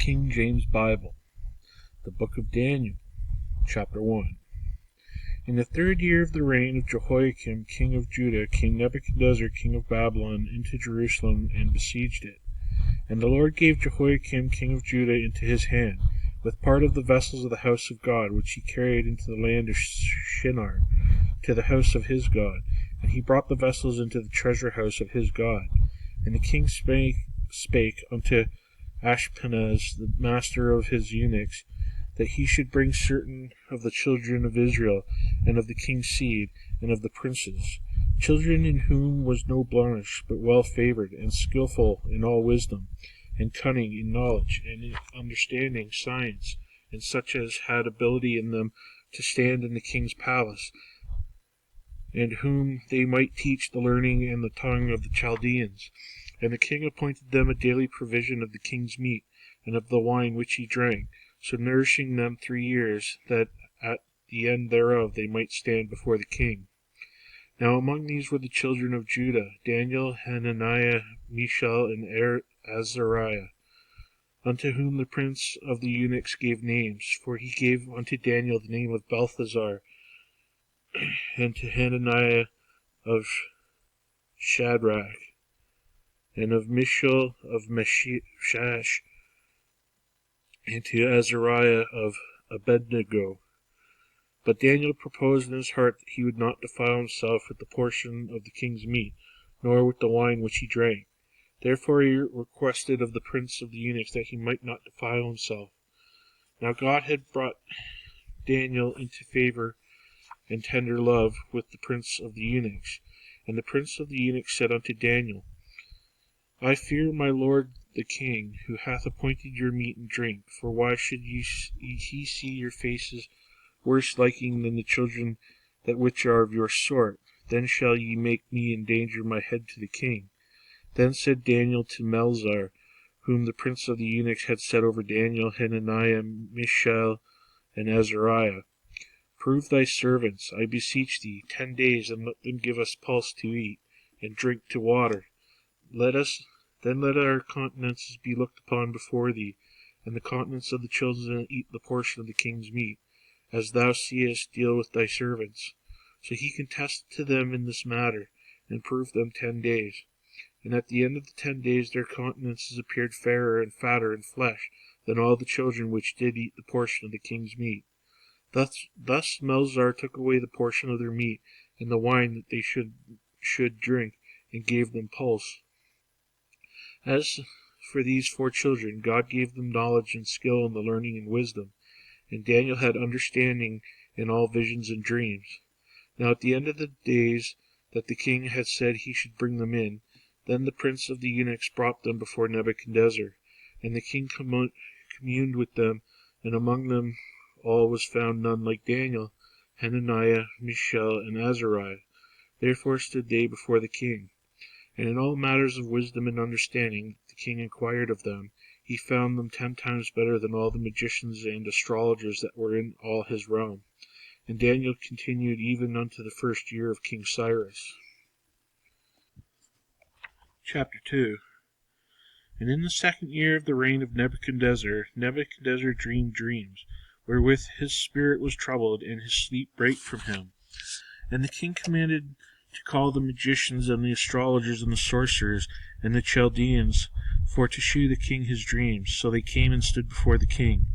King James Bible, the Book of Daniel, Chapter 1. In the 3rd year of the reign of Jehoiakim, king of Judah, came Nebuchadnezzar, king of Babylon, into Jerusalem, and besieged it. And the Lord gave Jehoiakim, king of Judah, into his hand, with part of the vessels of the house of God, which he carried into the land of Shinar, to the house of his God. And he brought the vessels into the treasure house of his God. And the king spake unto Ashpenaz, the master of his eunuchs, that he should bring certain of the children of Israel, and of the king's seed, and of the princes, children in whom was no blemish, but well favored, and skillful in all wisdom, and cunning in knowledge, and in understanding science, and such as had ability in them to stand in the king's palace, and whom they might teach the learning and the tongue of the Chaldeans. And the king appointed them a daily provision of the king's meat, and of the wine which he drank, so nourishing them 3 years, that at the end thereof they might stand before the king. Now among these were the children of Judah, Daniel, Hananiah, Mishael, and Azariah, unto whom the prince of the eunuchs gave names. For he gave unto Daniel the name of Belteshazzar, and to Hananiah of Shadrach, and of Mishael of Meshach, and to Azariah of Abednego. But Daniel proposed in his heart that he would not defile himself with the portion of the king's meat, nor with the wine which he drank. Therefore he requested of the prince of the eunuchs that he might not defile himself. Now God had brought Daniel into favor and tender love with the prince of the eunuchs. And the prince of the eunuchs said unto Daniel, I fear my lord the king, who hath appointed your meat and drink. For why should he see your faces worse liking than the children that which are of your sort? Then shall ye make me endanger my head to the king. Then said Daniel to Melzar, whom the prince of the eunuchs had set over Daniel, Hananiah, Mishael, and Azariah, Prove thy servants, I beseech thee, 10 days, and let them give us pulse to eat, and drink to water. Then let our countenances be looked upon before thee, and the countenance of the children that eat the portion of the king's meat, as thou seest deal with thy servants. So he contested to them in this matter, and proved them 10 days. And at the end of the 10 days their countenances appeared fairer and fatter in flesh than all the children which did eat the portion of the king's meat. Thus Melzar took away the portion of their meat, and the wine that they should drink, and gave them pulse. As for these 4 children, God gave them knowledge and skill in the learning and wisdom, and Daniel had understanding in all visions and dreams. Now at the end of the days that the king had said he should bring them in, then the prince of the eunuchs brought them before Nebuchadnezzar, and the king communed with them, and among them all was found none like Daniel, Hananiah, Mishael, and Azariah. Therefore stood they before the king. And in all matters of wisdom and understanding the king inquired of them. He found them 10 times better than all the magicians and astrologers that were in all his realm. And Daniel continued even unto the 1st year of King Cyrus. Chapter 2. And in the 2nd year of the reign of Nebuchadnezzar dreamed dreams, wherewith his spirit was troubled, and his sleep brake from him. And the king commanded to call the magicians, and the astrologers, and the sorcerers, and the Chaldeans, for to shew the king his dreams. So they came and stood before the king.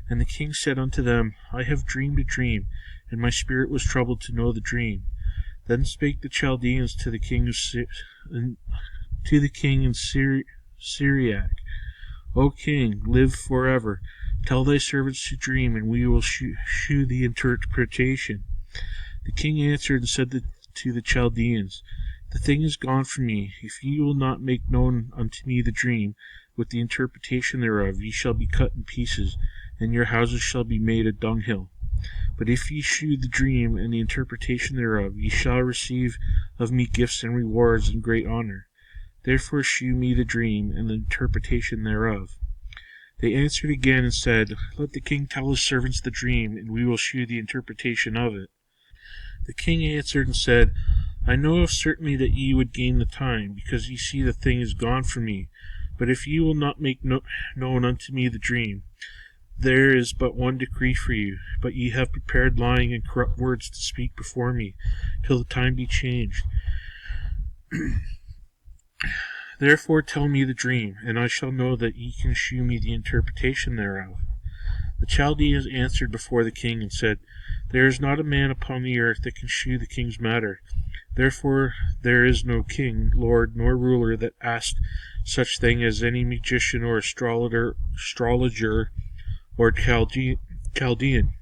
And the king said unto them, I have dreamed a dream, and my spirit was troubled to know the dream. Then spake the Chaldeans to the king in Syriac, O king, live forever. Tell thy servants to dream, and we will shew the interpretation. The king answered and said to the Chaldeans, The thing is gone from me. If ye will not make known unto me the dream, with the interpretation thereof, ye shall be cut in pieces, and your houses shall be made a dunghill. But if ye shew the dream and the interpretation thereof, ye shall receive of me gifts and rewards and great honor. Therefore shew me the dream and the interpretation thereof. They answered again and said, Let the king tell his servants the dream, and we will shew the interpretation of it. The king answered and said, I know of certainly that ye would gain the time, because ye see the thing is gone from me. But if ye will not make known unto me the dream, there is but one decree for you. But ye have prepared lying and corrupt words to speak before me, till the time be changed. Therefore tell me the dream, and I shall know that ye can shew me the interpretation thereof. The Chaldeans answered before the king, and said, There is not a man upon the earth that can shew the king's matter. Therefore there is no king, lord, nor ruler that asked such thing as any magician or astrologer or Chaldean.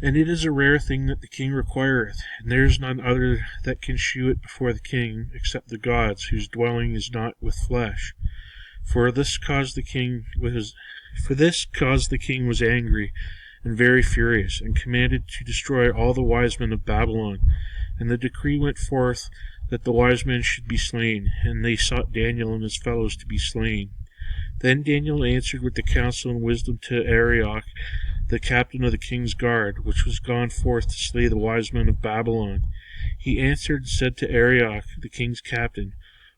And it is a rare thing that the king requireth, and there is none other that can shew it before the king, except the gods, whose dwelling is not with flesh. For this cause the king was angry and very furious, and commanded to destroy all the wise men of Babylon. And the decree went forth that the wise men should be slain, and they sought Daniel and his fellows to be slain. Then Daniel answered with the counsel and wisdom to Arioch, the captain of the king's guard, which was gone forth to slay the wise men of Babylon. He answered and said to Arioch, the king's captain,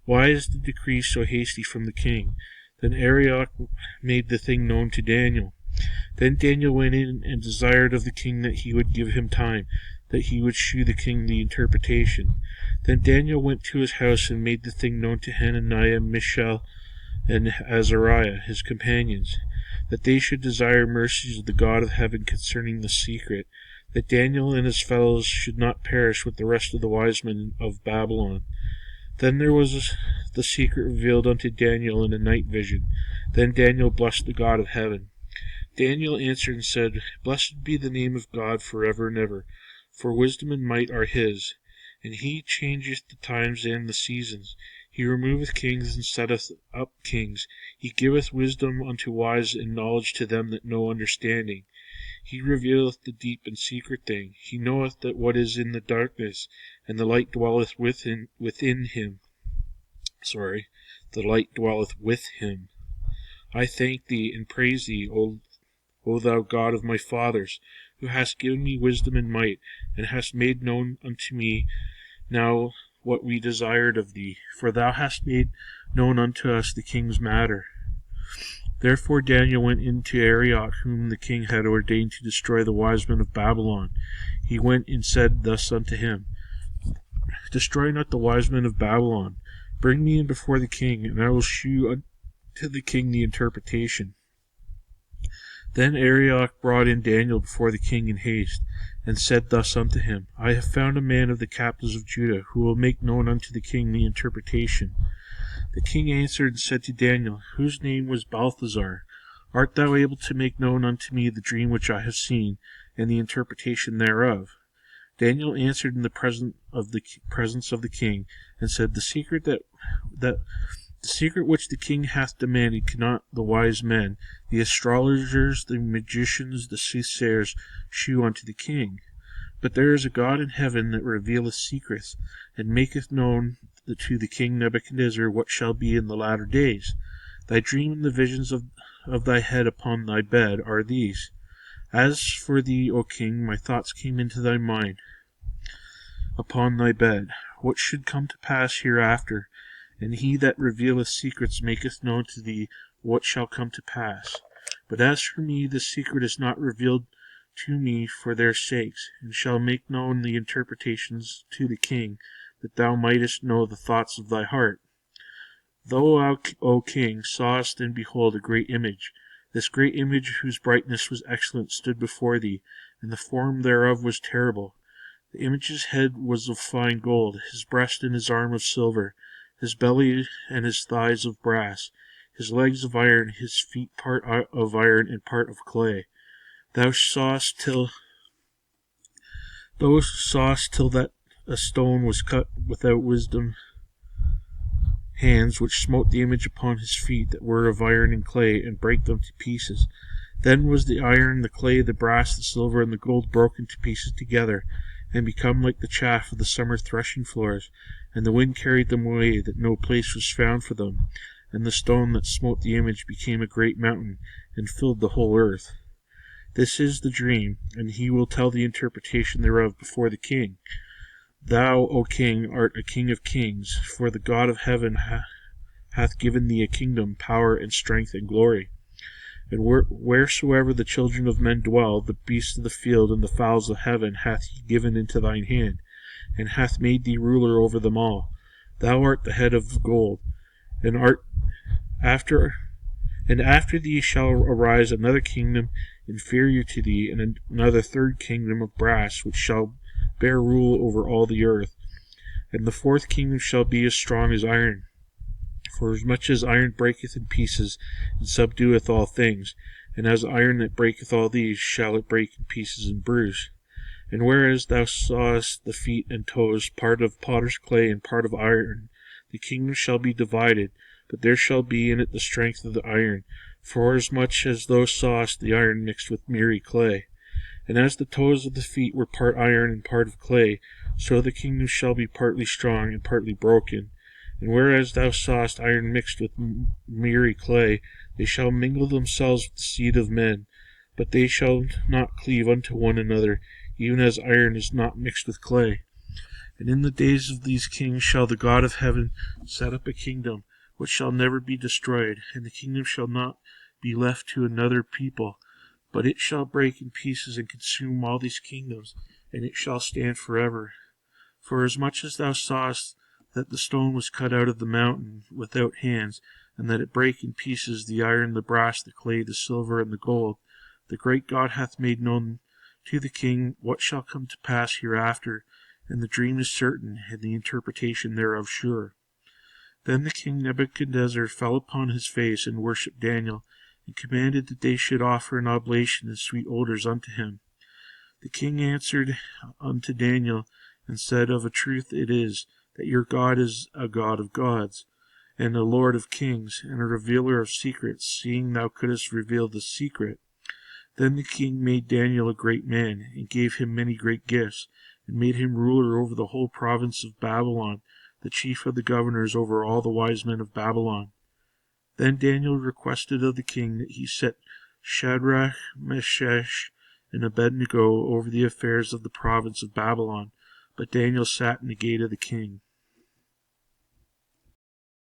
Why is the decree so hasty from the king? Then Arioch made the thing known to Daniel. Then Daniel went in and desired of the king that he would give him time, that he would shew the king the interpretation. Then Daniel went to his house and made the thing known to Hananiah, Mishael, and Azariah, his companions, that they should desire mercies of the God of heaven concerning the secret, that Daniel and his fellows should not perish with the rest of the wise men of Babylon. Then there was the secret revealed unto Daniel in a night vision. Then Daniel blessed the God of heaven. Daniel answered and said, Blessed be the name of God forever and ever, for wisdom and might are his. And he changeth the times and the seasons. He removeth kings and setteth up kings. He giveth wisdom unto wise and knowledge to them that know understanding. He revealeth the deep and secret thing. He knoweth that what is in the darkness, and the light dwelleth within him. The light dwelleth with him. I thank thee and praise thee, O thou God of my fathers, who hast given me wisdom and might, and hast made known unto me now what we desired of thee, for thou hast made known unto us the king's matter. Therefore Daniel went in to Arioch, whom the king had ordained to destroy the wise men of Babylon. He went and said thus unto him, Destroy not the wise men of Babylon. Bring me in before the king, and I will shew unto the king the interpretation. Then Arioch brought in Daniel before the king in haste, and said thus unto him, I have found a man of the captives of Judah, who will make known unto the king the interpretation. The king answered and said to Daniel, whose name was Balthazar, Art thou able to make known unto me the dream which I have seen, and the interpretation thereof? Daniel answered in the presence of the king, and said, The secret which the king hath demanded cannot the wise men, the astrologers, the magicians, the soothsayers, shew unto the king. But there is a God in heaven that revealeth secrets, and maketh known to the king Nebuchadnezzar what shall be in the latter days. Thy dream and the visions of thy head upon thy bed are these. As for thee, O king, my thoughts came into thy mind upon thy bed, what should come to pass hereafter, and he that revealeth secrets maketh known to thee what shall come to pass. But as for me, this secret is not revealed to me for their sakes, and shall make known the interpretations to the king, that thou mightest know the thoughts of thy heart. Thou, O king, sawest and behold a great image. This great image, whose brightness was excellent, stood before thee, and the form thereof was terrible. The image's head was of fine gold, his breast and his arm of silver, his belly and his thighs of brass, his legs of iron, his feet part of iron and part of clay. Thou sawest till that a stone was cut without wisdom hands, which smote the image upon his feet that were of iron and clay, and brake them to pieces. Then was the iron, the clay, the brass, the silver, and the gold broken to pieces together, and become like the chaff of the summer threshing floors, and the wind carried them away, that no place was found for them. And the stone that smote the image became a great mountain, and filled the whole earth. This is the dream, and he will tell the interpretation thereof before the king. Thou, O king, art a king of kings, for the God of heaven hath given thee a kingdom, power, and strength, and glory. And wheresoever the children of men dwell, the beasts of the field and the fowls of heaven hath he given into thine hand, and hath made thee ruler over them all. Thou art the head of gold, and after thee shall arise another kingdom inferior to thee, and another third kingdom of brass, which shall bear rule over all the earth. And the fourth kingdom shall be as strong as iron. For as much as iron breaketh in pieces, and subdueth all things, and as iron that breaketh all these, shall it break in pieces and bruise. And whereas thou sawest the feet and toes, part of potter's clay and part of iron, the kingdom shall be divided, but there shall be in it the strength of the iron, forasmuch as thou sawest the iron mixed with miry clay. And as the toes of the feet were part iron and part of clay, so the kingdom shall be partly strong and partly broken. And whereas thou sawest iron mixed with miry clay, they shall mingle themselves with the seed of men, but they shall not cleave unto one another, even as iron is not mixed with clay. And in the days of these kings shall the God of heaven set up a kingdom, which shall never be destroyed, and the kingdom shall not be left to another people, but it shall break in pieces and consume all these kingdoms, and it shall stand forever. For as much as thou sawest that the stone was cut out of the mountain without hands, and that it brake in pieces the iron, the brass, the clay, the silver, and the gold, the great God hath made known to the king what shall come to pass hereafter, and the dream is certain, and the interpretation thereof sure. Then the king Nebuchadnezzar fell upon his face and worshipped Daniel, and commanded that they should offer an oblation and sweet odors unto him. The king answered unto Daniel, and said, Of a truth it is, that your God is a God of gods, and a Lord of kings, and a revealer of secrets, seeing thou couldst reveal the secret. Then the king made Daniel a great man, and gave him many great gifts, and made him ruler over the whole province of Babylon, the chief of the governors over all the wise men of Babylon. Then Daniel requested of the king that he set Shadrach, Meshach, and Abednego over the affairs of the province of Babylon, but Daniel sat in the gate of the king.